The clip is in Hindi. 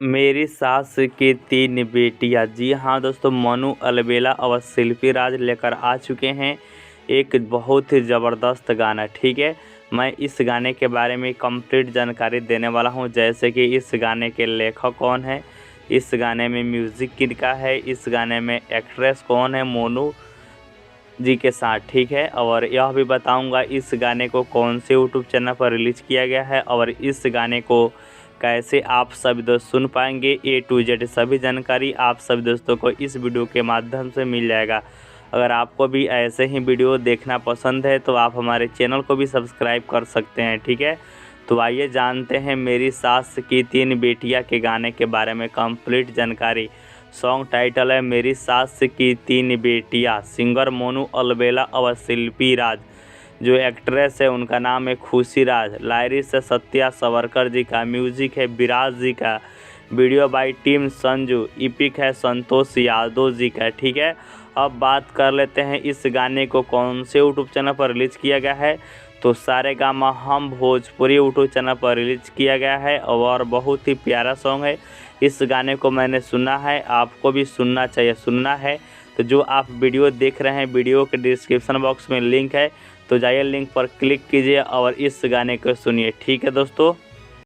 मेरी सास की तीन बेटियां। जी हाँ दोस्तों, मनु अलबेला और शिल्पी राज लेकर आ चुके हैं एक बहुत ही ज़बरदस्त गाना। ठीक है, मैं इस गाने के बारे में कंप्लीट जानकारी देने वाला हूं, जैसे कि इस गाने के लेखक कौन है, इस गाने में म्यूज़िक किनका है, इस गाने में एक्ट्रेस कौन है मोनू जी के साथ। ठीक है, और यह भी बताऊंगा इस गाने को कौन से यूट्यूब चैनल पर रिलीज़ किया गया है और इस गाने को कैसे आप सभी दोस्त सुन पाएंगे। A to Z सभी जानकारी आप सभी दोस्तों को इस वीडियो के माध्यम से मिल जाएगा। अगर आपको भी ऐसे ही वीडियो देखना पसंद है तो आप हमारे चैनल को भी सब्सक्राइब कर सकते हैं। ठीक है, तो आइए जानते हैं मेरी सास की तीन बेटियां के गाने के बारे में कंप्लीट जानकारी। सॉन्ग टाइटल है मेरी सास की तीन बेटियां। सिंगर मोनू अलबेला और शिल्पी राज। जो एक्ट्रेस है उनका नाम है खुशी राज। लाइरिक्स है सत्या सावरकर जी का। म्यूजिक है विराज जी का। Video bye team Sanju. EPIC है संतोष यादव जी का। ठीक है, अब बात कर लेते हैं इस गाने को कौन से यूट्यूब चैनल पर रिलीज़ किया गया है। तो सारेगामा हम भोजपुरी यूट्यूब चैनल पर रिलीज़ किया गया है और बहुत ही प्यारा सॉन्ग है। इस गाने को मैंने सुना है, आपको भी सुनना चाहिए। सुनना है तो जो आप वीडियो देख रहे हैं, वीडियो के डिस्क्रिप्शन बॉक्स में लिंक है, तो जाइए लिंक पर क्लिक कीजिए और इस गाने को सुनिए। ठीक है दोस्तों।